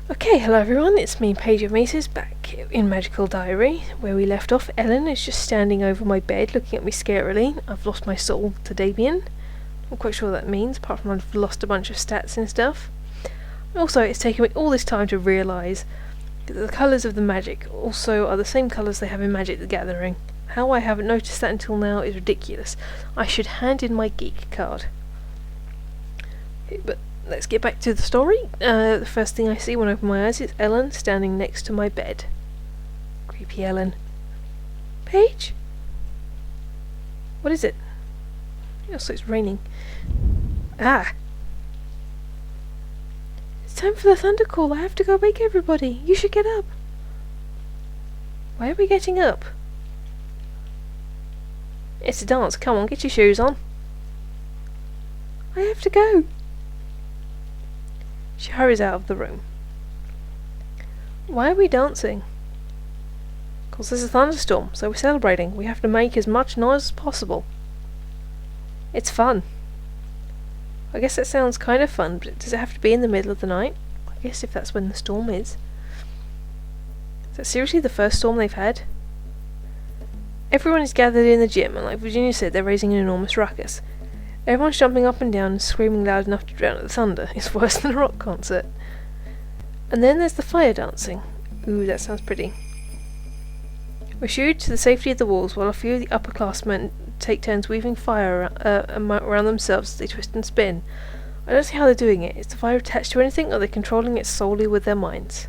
Okay, hello everyone, it's me, Paigeofmaces, back in Magical Diary. Where we left off, Ellen is just standing over my bed looking at me scarily. I've lost my soul to Damien. Not quite sure what that means, apart from I've lost a bunch of stats and stuff. Also, it's taken me all this time to realise that the colours of the magic also are the same colours they have in Magic the Gathering. How I haven't noticed that until now is ridiculous. I should hand in my geek card. But let's get back to the story. The first thing I see when I open my eyes is Ellen standing next to my bed. Creepy Ellen. Paige? What is it? Also, it's raining. Ah! It's time for the thunder call. I have to go wake everybody. You should get up. Why are we getting up? It's a dance. Come on, get your shoes on. I have to go. She hurries out of the room. Why are we dancing? Because there's a thunderstorm, so we're celebrating. We have to make as much noise as possible. It's fun. I guess that sounds kind of fun, but does it have to be in the middle of the night? I guess if that's when the storm is. Is that seriously the first storm they've had? Everyone is gathered in the gym, and like Virginia said, they're raising an enormous ruckus. Everyone's jumping up and down and screaming loud enough to drown out the thunder. It's worse than a rock concert. And then there's the fire dancing. Ooh, that sounds pretty. We're shooed to the safety of the walls while a few of the upperclassmen take turns weaving fire around themselves as they twist and spin. I don't see how they're doing it. Is the fire attached to anything, or are they controlling it solely with their minds?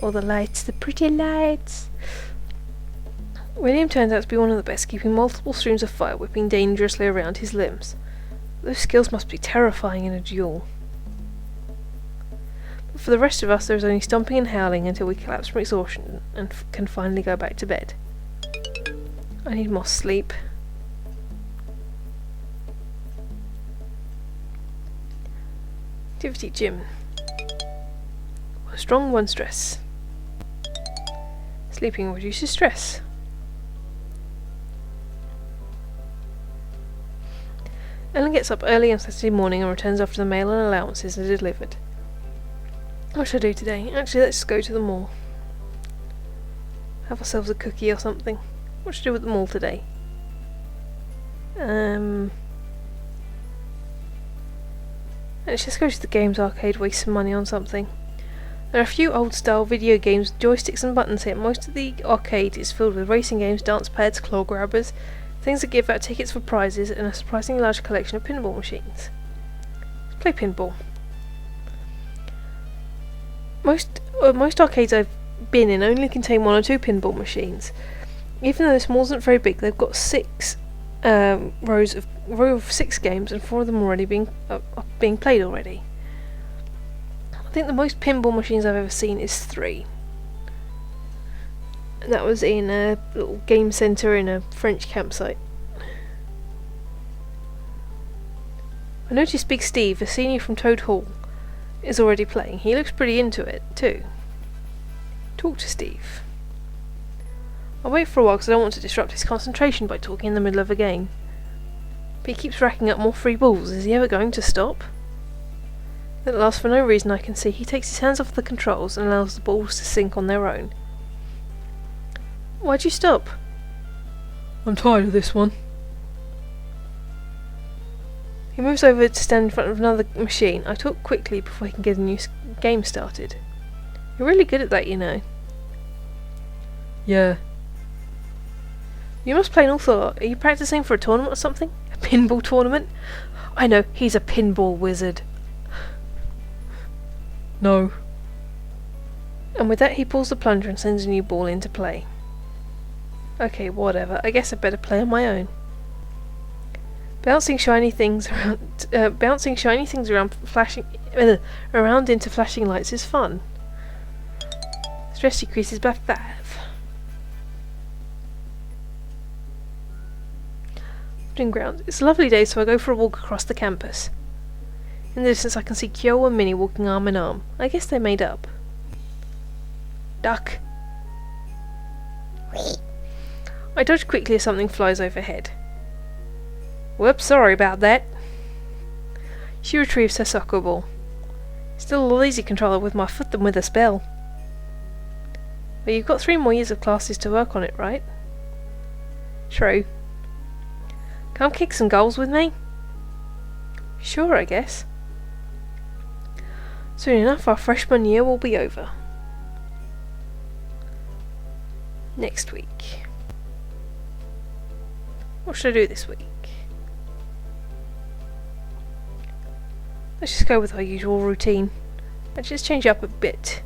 All the lights, the pretty lights. William turns out to be one of the best, keeping multiple streams of fire whipping dangerously around his limbs. Those skills must be terrifying in a duel. But for the rest of us, there is only stomping and howling until we collapse from exhaustion and can finally go back to bed. I need more sleep. Activity gym. One strong, one stress. Sleeping reduces stress. Ellen gets up early on Saturday morning and returns after the mail and allowances are delivered. What should I do today? Actually, let's just go to the mall. Have ourselves a cookie or something. What should I do at the mall today? Let's just go to the games arcade, waste some money on something. There are a few old style video games with joysticks and buttons here. Most of the arcade is filled with racing games, dance pads, claw grabbers, things that give out tickets for prizes, and a surprisingly large collection of pinball machines. Let's play pinball. Most arcades I've been in only contain one or two pinball machines. Even though this mall isn't very big, they've got row of 6 games, and 4 of them already being played already. I think the most pinball machines I've ever seen is 3. And that was in a little game centre in a French campsite. I noticed Big Steve, a senior from Toad Hall, is already playing. He looks pretty into it, too. Talk to Steve. I'll wait for a while because I don't want to disrupt his concentration by talking in the middle of a game. But he keeps racking up more free balls. Is he ever going to stop? At last, for no reason I can see, he takes his hands off the controls and allows the balls to sink on their own. Why'd you stop? I'm tired of this one. He moves over to stand in front of another machine. I talk quickly before he can get a new game started. You're really good at that, you know. Yeah. You must play an awful lot. Are you practicing for a tournament or something? A pinball tournament? I know, he's a pinball wizard. No. And with that he pulls the plunger and sends a new ball into play. Okay, whatever. I guess I'd better play on my own. Bouncing shiny things around into flashing lights is fun. Stress decreases by 5. Ground. It's a lovely day, so I go for a walk across the campus. In the distance I can see Kyo and Minnie walking arm in arm. I guess they're made up. Duck. I dodge quickly as something flies overhead. Whoops, sorry about that. She retrieves her soccer ball. Still a lot easier controller with my foot than with a spell. But you've got 3 more years of classes to work on it, right? True. Come kick some goals with me? Sure, I guess. Soon enough, our freshman year will be over. Next week. What should I do this week? Let's just go with our usual routine. Let's just change up a bit.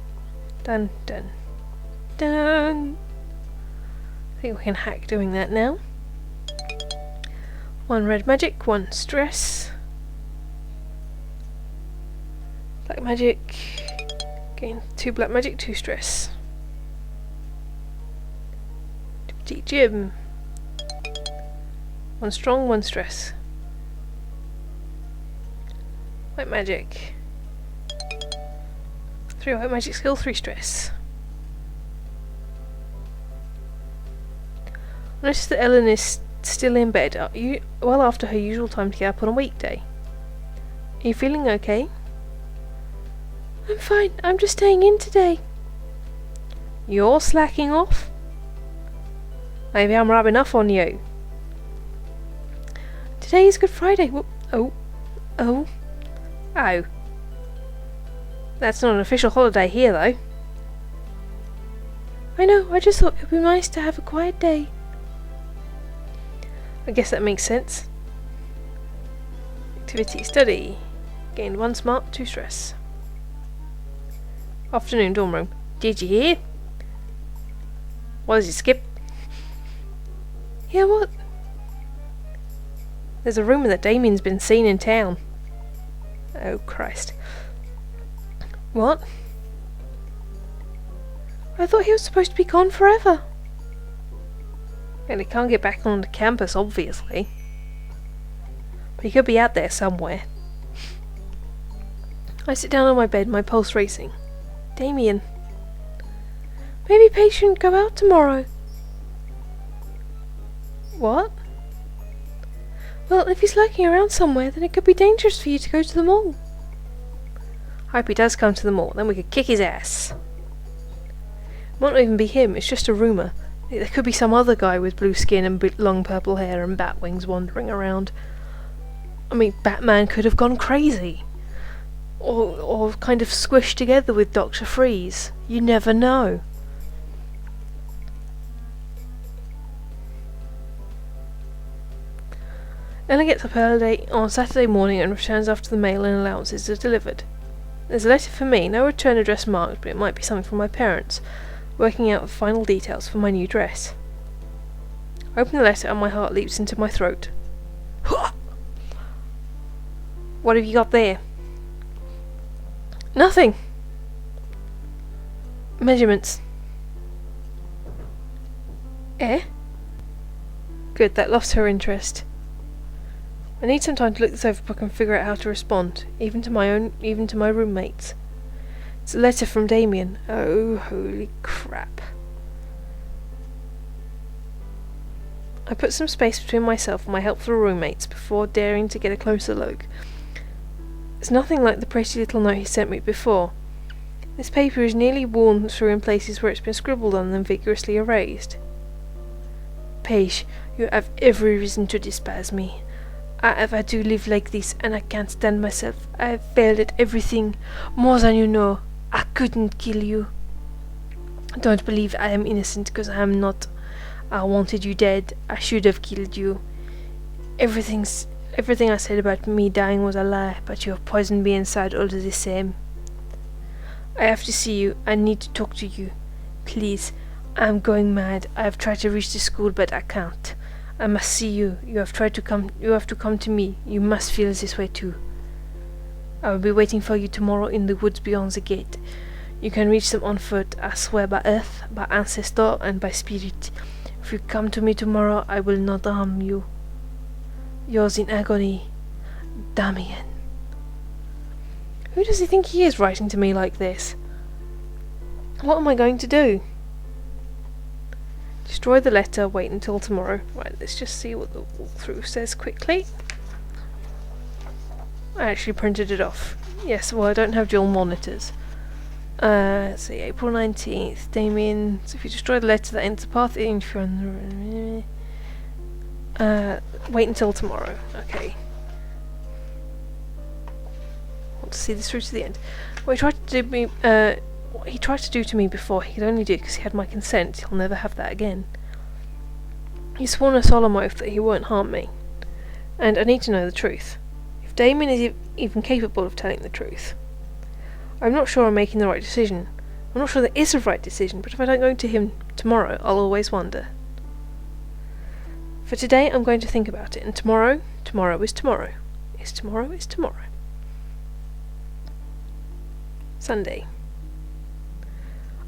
Dun dun dun. I think we can hack doing that now. 1 red magic, 1 stress. Black magic. Gain 2 black magic, 2 stress. Petite gym. 1 strong, 1 stress. White magic. 3 white magic skill, 3 stress. I noticed that Ellen is still in bed, well after her usual time to get up on a weekday. Are you feeling okay? I'm fine, I'm just staying in today. You're slacking off? Maybe I'm rubbing off on you. Today is Good Friday. Oh. That's not an official holiday here, though. I know, I just thought it would be nice to have a quiet day. I guess that makes sense. Activity study. Gained 1 smart, 2 stress. Afternoon dorm room. Did you hear? What is it, Skip? Yeah, what? There's a rumour that Damien's been seen in town. Oh, Christ. What? I thought he was supposed to be gone forever. And he can't get back onto campus, obviously. But he could be out there somewhere. I sit down on my bed, my pulse racing. Damien. Maybe Paige shouldn't go out tomorrow. What? Well, if he's lurking around somewhere, then it could be dangerous for you to go to the mall. I hope he does come to the mall, then we could kick his ass. It might not even be him, it's just a rumour. There could be some other guy with blue skin and long purple hair and bat wings wandering around. I mean, Batman could have gone crazy. Or kind of squished together with Dr. Freeze. You never know. Ella gets up early on Saturday morning and returns after the mail and allowances are delivered. There's a letter for me, no return address marked, but it might be something from my parents, working out the final details for my new dress. I open the letter and my heart leaps into my throat. What have you got there? Nothing! Measurements. Eh? Good, that lost her interest. I need some time to look this over before I can figure out how to respond, even to my roommates. It's a letter from Damien. Oh, holy crap. I put some space between myself and my helpful roommates before daring to get a closer look. It's nothing like the pretty little note he sent me before. This paper is nearly worn through in places where it's been scribbled on and vigorously erased. Paige, you have every reason to despise me. I have had to live like this and I can't stand myself. I have failed at everything, more than you know. I couldn't kill you. Don't believe I am innocent, because I am not. I wanted you dead. I should have killed you. Everything I said about me dying was a lie, but you have poisoned me inside all the same. I have to see you. I need to talk to you. Please. I am going mad. I have tried to reach the school, but I can't. I must see you. You have to come to me. You must feel this way too. I will be waiting for you tomorrow in the woods beyond the gate. You can reach them on foot, I swear by earth, by ancestor, and by spirit. If you come to me tomorrow, I will not harm you. Yours in agony, Damien. Who does he think he is writing to me like this? What am I going to do? Destroy the letter, wait until tomorrow. Right, let's just see what the walkthrough says quickly. I actually printed it off. Yes, well, I don't have dual monitors. Let's see, April 19th, Damien. So if you destroy the letter that enters the path, wait until tomorrow. Okay. Want to see this through to the end. What he tried to do to me before, he could only do it because he had my consent. He'll never have that again. He's sworn a solemn oath that he won't harm me. And I need to know the truth. If Damien is even capable of telling the truth. I'm not sure I'm making the right decision. I'm not sure there is a right decision, but if I don't go to him tomorrow, I'll always wonder. For today, I'm going to think about it, and tomorrow is tomorrow. Is tomorrow. Sunday.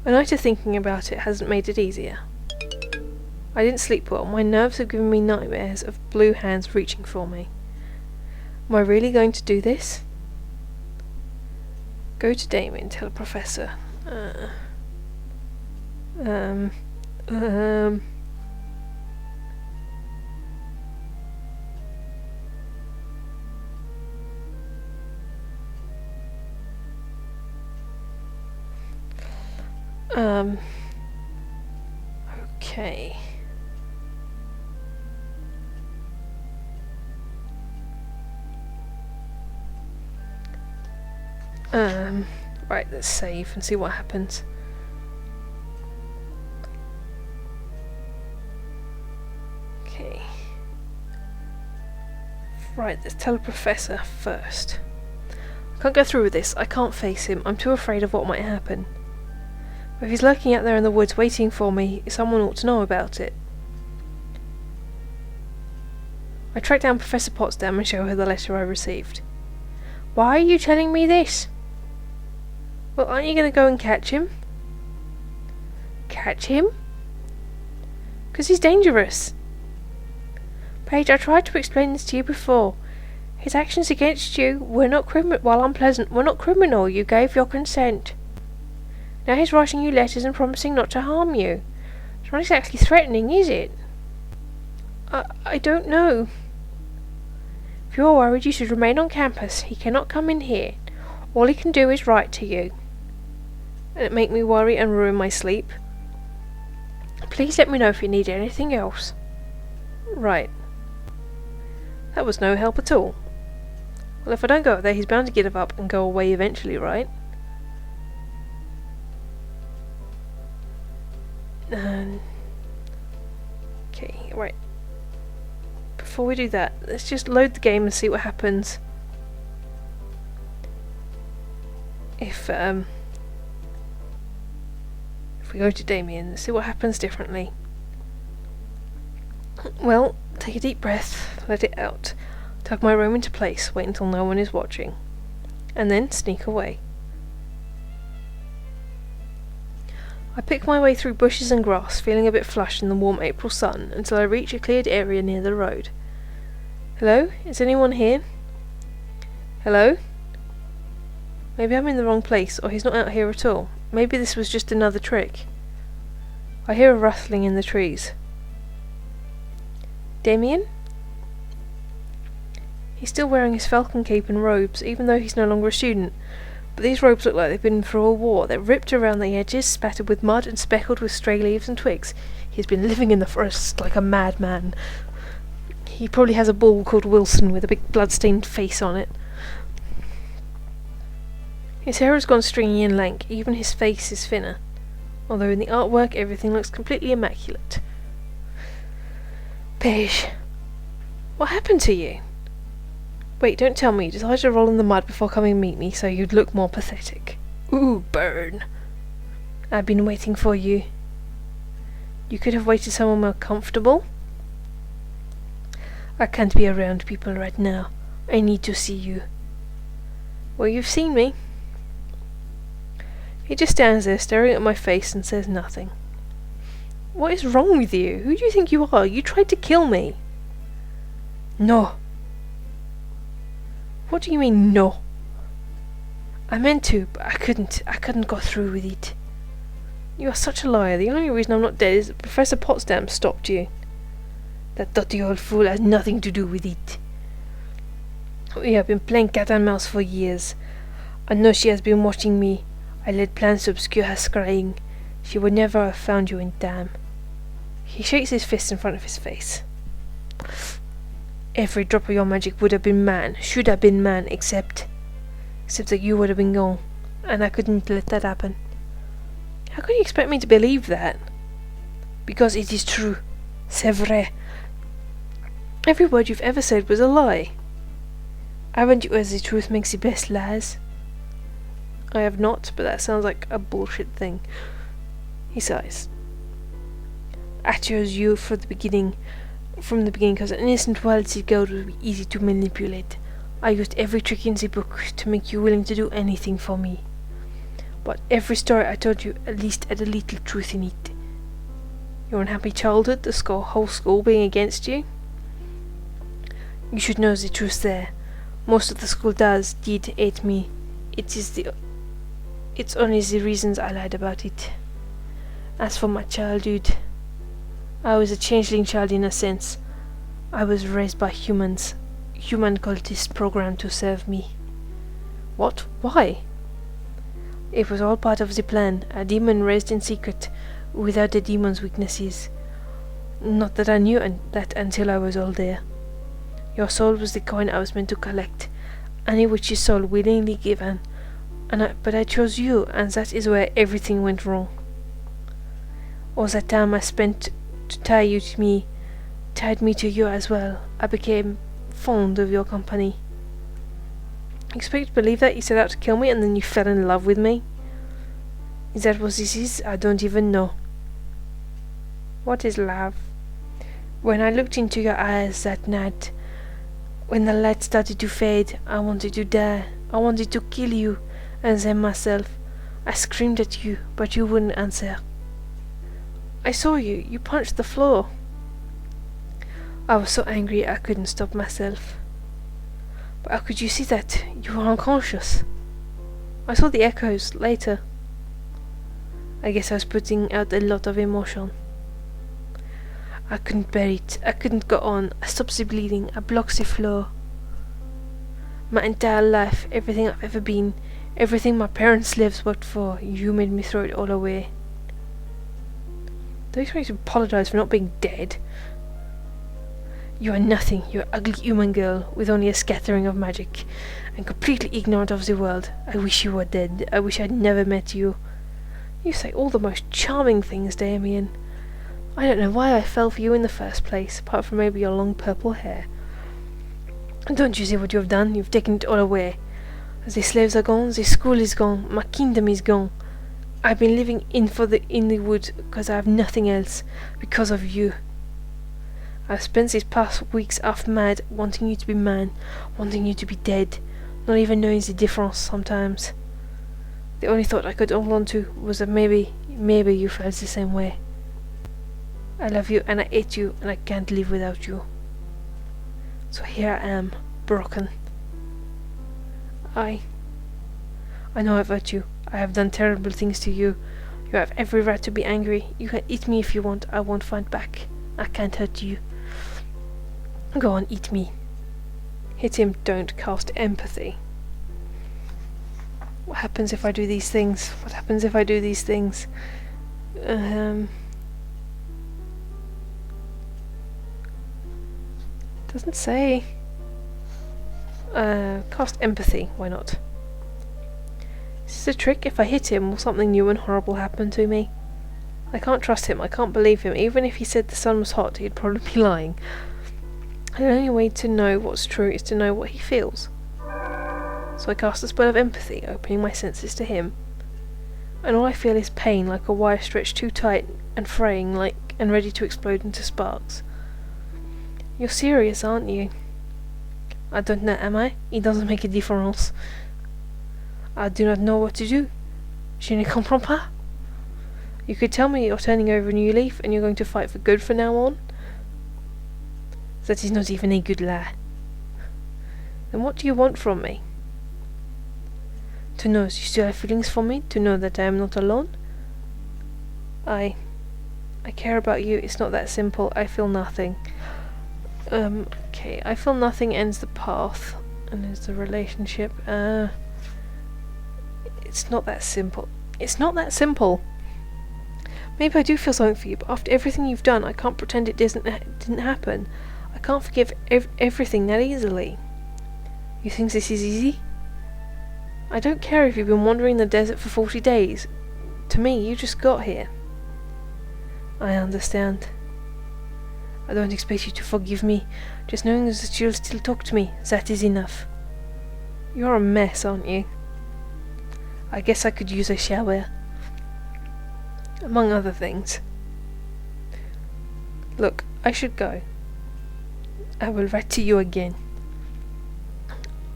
A night of thinking about it hasn't made it easier. I didn't sleep well. My nerves have given me nightmares of blue hands reaching for me. Am I really going to do this? Go to Damien, tell a professor. Okay. Right, let's save and see what happens. Okay. Right, let's tell a professor first. I can't go through with this. I can't face him. I'm too afraid of what might happen. But if he's lurking out there in the woods waiting for me, someone ought to know about it. I track down Professor Potsdam and show her the letter I received. Why are you telling me this? Well, aren't you going to go and catch him? Catch him? Because he's dangerous. Paige, I tried to explain this to you before. His actions against you were not while unpleasant, were not criminal. You gave your consent. Now he's writing you letters and promising not to harm you. It's not exactly threatening, is it? I don't know. If you are worried, you should remain on campus. He cannot come in here. All he can do is write to you. And it make me worry and ruin my sleep. Please let me know if you need anything else. Right. That was no help at all. Well, if I don't go up there, he's bound to get up and go away eventually, right? Okay, right. Before we do that, let's just load the game and see what happens. If we go to Damien, let's see what happens differently. Well, take a deep breath, let it out. Tuck my room into place, wait until no one is watching. And then sneak away. I pick my way through bushes and grass, feeling a bit flushed in the warm April sun, until I reach a cleared area near the road. Hello? Is anyone here? Hello? Maybe I'm in the wrong place, or he's not out here at all. Maybe this was just another trick. I hear a rustling in the trees. Damien? He's still wearing his falcon cape and robes, even though he's no longer a student. But these robes look like they've been through a war. They're ripped around the edges, spattered with mud and speckled with stray leaves and twigs. He's been living in the forest like a madman. He probably has a bull called Wilson with a big blood-stained face on it. His hair has gone stringy and lank, even his face is thinner. Although in the artwork everything looks completely immaculate. Paige, what happened to you? Wait, don't tell me you decided to roll in the mud before coming to meet me so you'd look more pathetic. Ooh, burn. I've been waiting for you. You could have waited somewhere more comfortable. I can't be around people right now. I need to see you. Well, you've seen me. He just stands there staring at my face and says nothing. What is wrong with you? Who do you think you are? You tried to kill me. No. What do you mean, no? I meant to, but I couldn't go through with it. You are such a liar. The only reason I'm not dead is that Professor Potsdam stopped you. That dirty old fool has nothing to do with it. We have been playing cat and mouse for years. I know she has been watching me. I laid plans to obscure her scrying. She would never have found you in time. He shakes his fist in front of his face. Every drop of your magic would have been mine, should have been mine, except that you would have been gone, and I couldn't let that happen. How can you expect me to believe that? Because it is true. C'est vrai. Every word you've ever said was a lie. Haven't you, as the truth makes the best lies? I have not, but that sounds like a bullshit thing. He sighs. I chose you from the beginning, because an innocent wild seed girl would be easy to manipulate. I used every trick in the book to make you willing to do anything for me. But every story I told you at least had a little truth in it. Your unhappy childhood, the whole school being against you. You should know the truth there. Most of the school did hate me. It's only the reasons I lied about it. As for my childhood, I was a changeling child in a sense. I was raised by humans. Human cultists programmed to serve me. What? Why? It was all part of the plan, a demon raised in secret, without the demon's weaknesses. Not that I knew that until I was older. Your soul was the coin I was meant to collect, any witch's soul willingly given, but I chose you, and that is where everything went wrong. All that time I spent to tied me to you as well. I became fond of your company. You expect to believe that you set out to kill me and then you fell in love with me? Is that what this is? I don't even know. What is love? When I looked into your eyes that night, when the light started to fade, I wanted to die. I wanted to kill you, and then myself. I screamed at you, but you wouldn't answer. I saw you. You punched the floor. I was so angry I couldn't stop myself. But how could you see that? You were unconscious. I saw the echoes later. I guess I was putting out a lot of emotion. I couldn't bear it. I couldn't go on. I stopped the bleeding. I blocked the flow. My entire life, everything I've ever been, everything my parents' lives worked for, you made me throw it all away. Don't expect me to apologize for not being dead. You are nothing. You are ugly human girl with only a scattering of magic, and completely ignorant of the world. I wish you were dead. I wish I'd never met you. You say all the most charming things, Damien. I don't know why I fell for you in the first place, apart from maybe your long purple hair. Don't you see what you have done? You've taken it all away. The slaves are gone, the school is gone, my kingdom is gone. I've been living in the woods because I have nothing else, because of you. I've spent these past weeks half mad, wanting you to be mine, wanting you to be dead, not even knowing the difference sometimes. The only thought I could hold on to was that maybe you felt the same way. I love you and I hate you and I can't live without you. So here I am, broken. I know I've hurt you. I have done terrible things to you. You have every right to be angry. You can eat me if you want. I won't fight back. I can't hurt you. Go on, eat me. Hit him, don't cast empathy. What happens if I do these things? What happens if I do these things? Doesn't say. Cast empathy, why not? Is this a trick? If I hit him, will something new and horrible happen to me? I can't trust him, I can't believe him. Even if he said the sun was hot, he'd probably be lying. The only way to know what's true is to know what he feels. So I cast a spell of empathy, opening my senses to him. And all I feel is pain, like a wire stretched too tight and fraying, and ready to explode into sparks. You're serious, aren't you? I don't know, am I? It doesn't make a difference. I do not know what to do. Je ne comprends pas. You could tell me you're turning over a new leaf and you're going to fight for good from now on. That is not even a good lie. Then what do you want from me? To know you still have feelings for me? To know that I am not alone? I care about you. It's not that simple. I feel nothing. Okay, I feel nothing ends the path. And there's the relationship. It's not that simple. It's not that simple. Maybe I do feel something for you, but after everything you've done, I can't pretend it didn't happen. I can't forgive everything that easily. You think this is easy? I don't care if you've been wandering the desert for 40 days. To me, you just got here. I understand. I don't expect you to forgive me. Just knowing that you'll still talk to me, that is enough. You're a mess, aren't you? I guess I could use a shower. Among other things. Look, I should go. I will write to you again.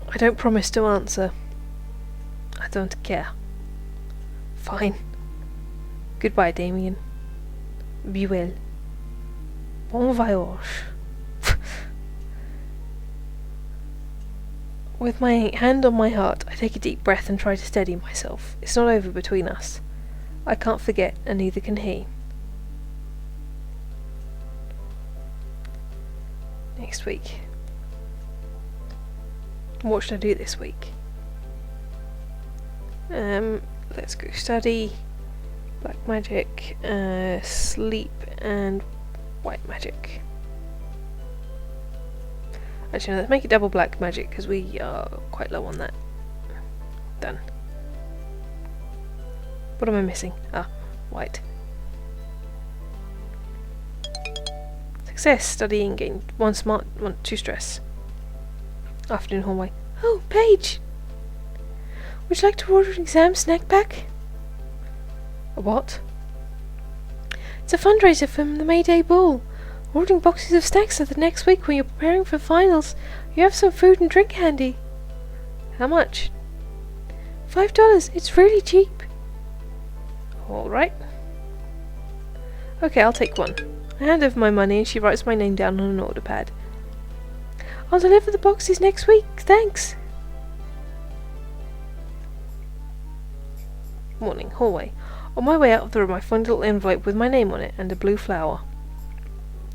I don't promise to answer. I don't care. Fine. Goodbye, Damien. Be well. Bon voyage. With my hand on my heart, I take a deep breath and try to steady myself. It's not over between us. I can't forget, and neither can he. Next week. What should I do this week? Let's go study, black magic, sleep, and white magic. Actually, no, let's make it double black magic because we are quite low on that. Done. What am I missing? Ah, white. Success. Studying, gain 1 smart, 2 stress. Afternoon hallway. Oh, Paige! Would you like to order an exam snack pack? A what? It's a fundraiser from the May Day Ball. Ordering boxes of snacks so that next week when you're preparing for finals, you have some food and drink handy. How much? $5. It's really cheap. Alright. Okay, I'll take one. I hand over my money and she writes my name down on an order pad. I'll deliver the boxes next week, thanks. Morning, hallway. On my way out of the room I find a little envelope with my name on it and a blue flower.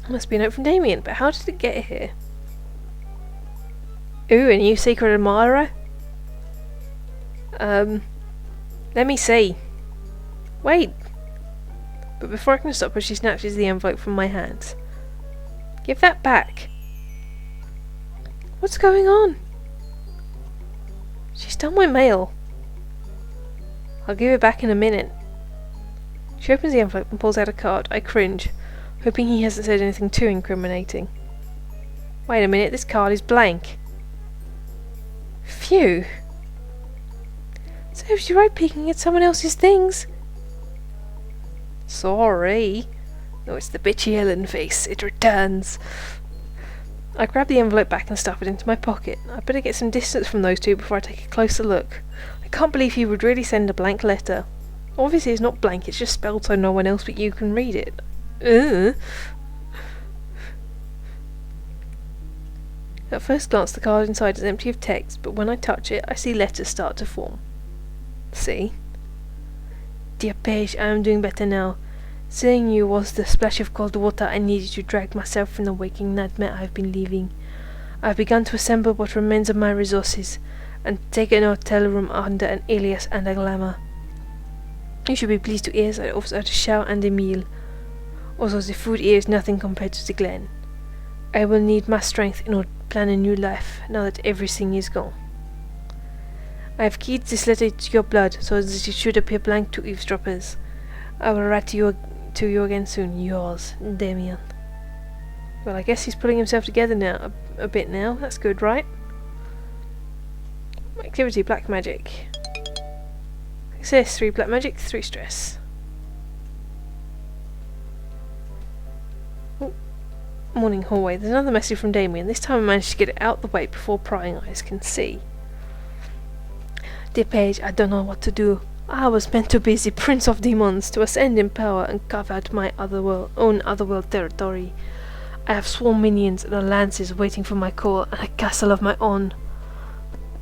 Must be a note from Damien, but how did it get here? Ooh, a new secret admirer? Let me see. Wait. But before I can stop her, she snatches the envelope from my hands. Give that back. What's going on? She's done my mail. I'll give it back in a minute. She opens the envelope and pulls out a card. I cringe, hoping he hasn't said anything too incriminating. Wait a minute, this card is blank. Phew. Serves you right peeking at someone else's things. Sorry. No, it's the bitchy Ellen face. It returns. I grab the envelope back and stuff it into my pocket. I better get some distance from those two before I take a closer look. I can't believe he would really send a blank letter. Obviously it's not blank, it's just spelled so no one else but you can read it. At first glance the card inside is empty of text, but when I touch it I see letters start to form. See? Dear Paige, I am doing better now. Seeing you was the splash of cold water I needed to drag myself from the waking nightmare I have been living. I have begun to assemble what remains of my resources, and take an hotel room under an alias and a glamour. You should be pleased to hear that I offered a shower and a meal, although the food here is nothing compared to the glen. I will need my strength in order to plan a new life, now that everything is gone. I have keyed this letter to your blood, so that it should appear blank to eavesdroppers. I will write to you again soon. Yours, Damien. Well, I guess he's putting himself together now, a bit now. That's good, right? Activity, black magic. Success, 3 black magic, 3 stress. Oh. Morning hallway. There's another message from Damien. This time I managed to get it out the way before prying eyes can see. Dear Paige, I don't know what to do. I was meant to be the Prince of Demons, to ascend in power and carve out my own otherworld territory. I have swarm minions and lances waiting for my call, and a castle of my own.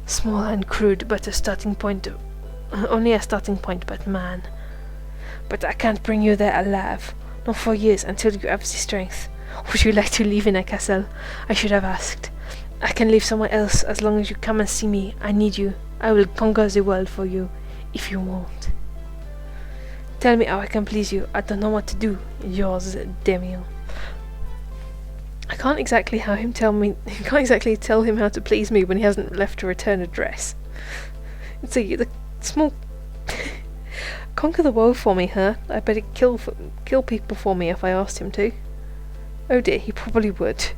Small and crude, but only a starting point, but man. But I can't bring you there alive, not for years, until you have the strength. Would you like to live in a castle? I should have asked. I can live somewhere else as long as you come and see me. I need you. I will conquer the world for you, if you want. Tell me how I can please you. I don't know what to do. Yours, Damien. I can't exactly tell him how to please me when he hasn't left a return address. See, the small conquer the world for me, huh? I bet he'd kill people for me if I asked him to. Oh dear, he probably would.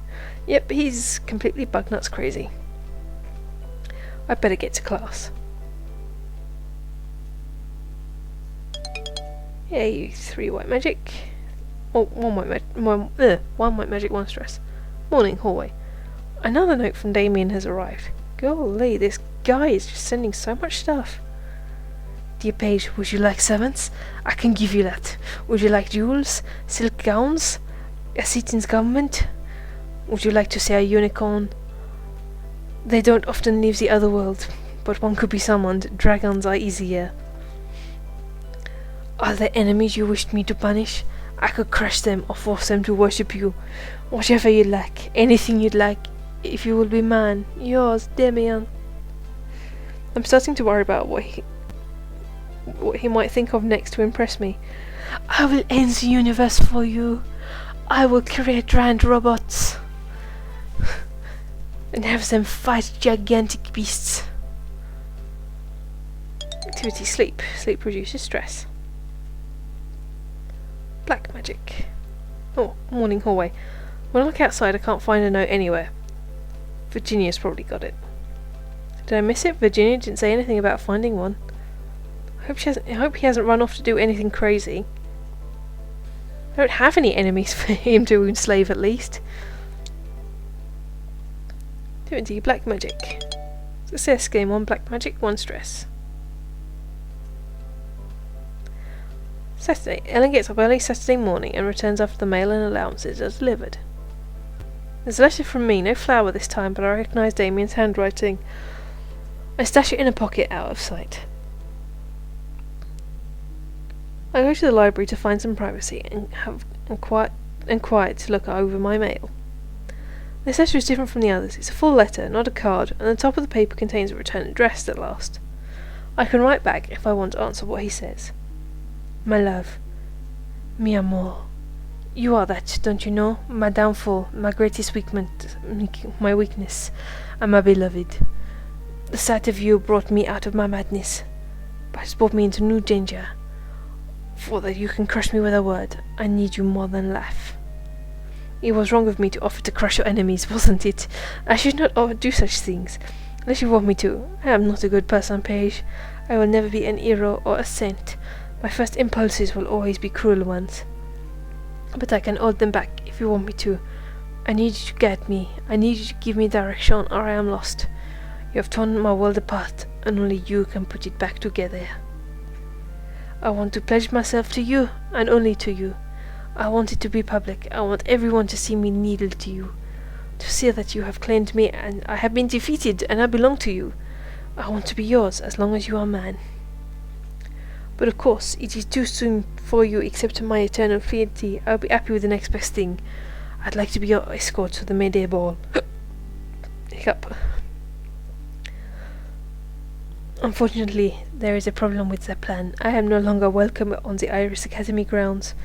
Yep, he's completely bug nuts crazy. I'd better get to class. Yay, 3 white magic. Oh, one white magic, 1 stress. Morning, hallway. Another note from Damien has arrived. Golly, this guy is just sending so much stuff. Dear Paige, would you like servants? I can give you that. Would you like jewels? Silk gowns? A seat in government? Would you like to see a unicorn? They don't often leave the other world, but one could be summoned. Dragons are easier. Are there enemies you wished me to punish? I could crush them or force them to worship you. Whatever you'd like. Anything you'd like. If you will be mine. Yours, Damien. I'm starting to worry about what he might think of next to impress me. I will end the universe for you. I will create giant robots and have them fight gigantic beasts. Activity sleep. Sleep reduces stress. Black magic. Oh, morning hallway. When I look outside I can't find a note anywhere. Virginia's probably got it. Did I miss it? Virginia didn't say anything about finding one. I hope he hasn't run off to do anything crazy. I don't have any enemies for him to enslave at least. 20 black magic. Success, game 1 black magic, 1 stress. Saturday. Ellen gets up early Saturday morning and returns after the mail and allowances are delivered. There's a letter from me, no flower this time, but I recognise Damien's handwriting. I stash it in a pocket out of sight. I go to the library to find some privacy and quiet to look over my mail. This letter is different from the others. It's a full letter, not a card, and the top of the paper contains a return address at last. I can write back if I want to answer what he says. My love, mi amor, you are that, don't you know? My downfall, my greatest my weakness, and my beloved. The sight of you brought me out of my madness, but it's brought me into new danger. For that you can crush me with a word, I need you more than laugh. It was wrong of me to offer to crush your enemies, wasn't it? I should not do such things, unless you want me to. I am not a good person, Paige. I will never be an hero or a saint. My first impulses will always be cruel ones. But I can hold them back if you want me to. I need you to guide me. I need you to give me direction, or I am lost. You have torn my world apart, and only you can put it back together. I want to pledge myself to you, and only to you. I want it to be public. I want everyone to see me needle to you, to see that you have claimed me, and I have been defeated, and I belong to you. I want to be yours as long as you are mine. But of course, it is too soon for you, except my eternal fealty. I'll be happy with the next best thing. I'd like to be your escort to the May Day ball. Hiccup. Unfortunately, there is a problem with that plan. I am no longer welcome on the Iris Academy grounds.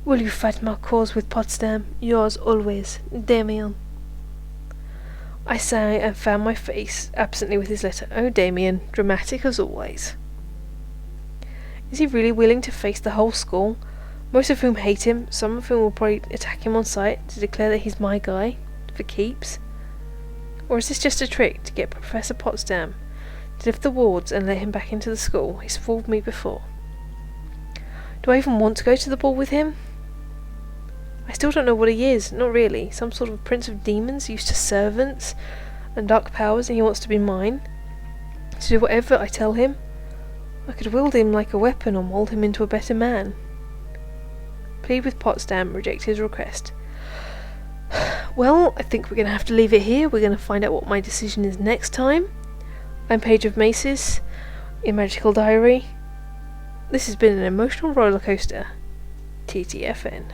Will you fight my cause with Potsdam? Yours always, Damien. I sigh and fan my face absently with his letter. Oh, Damien, dramatic as always. Is he really willing to face the whole school, most of whom hate him, some of whom will probably attack him on sight to declare that he's my guy, for keeps? Or is this just a trick to get Professor Potsdam to lift the wards and let him back into the school? He's fooled me before. Do I even want to go to the ball with him? I still don't know what he is, not really. Some sort of prince of demons used to servants and dark powers, and he wants to be mine? To do whatever I tell him? I could wield him like a weapon or mould him into a better man. Plead with Potsdam, reject his request. Well, I think we're going to have to leave it here. We're going to find out what my decision is next time. I'm Paigeofmaces, in Magical Diary. This has been an emotional roller coaster. TTFN.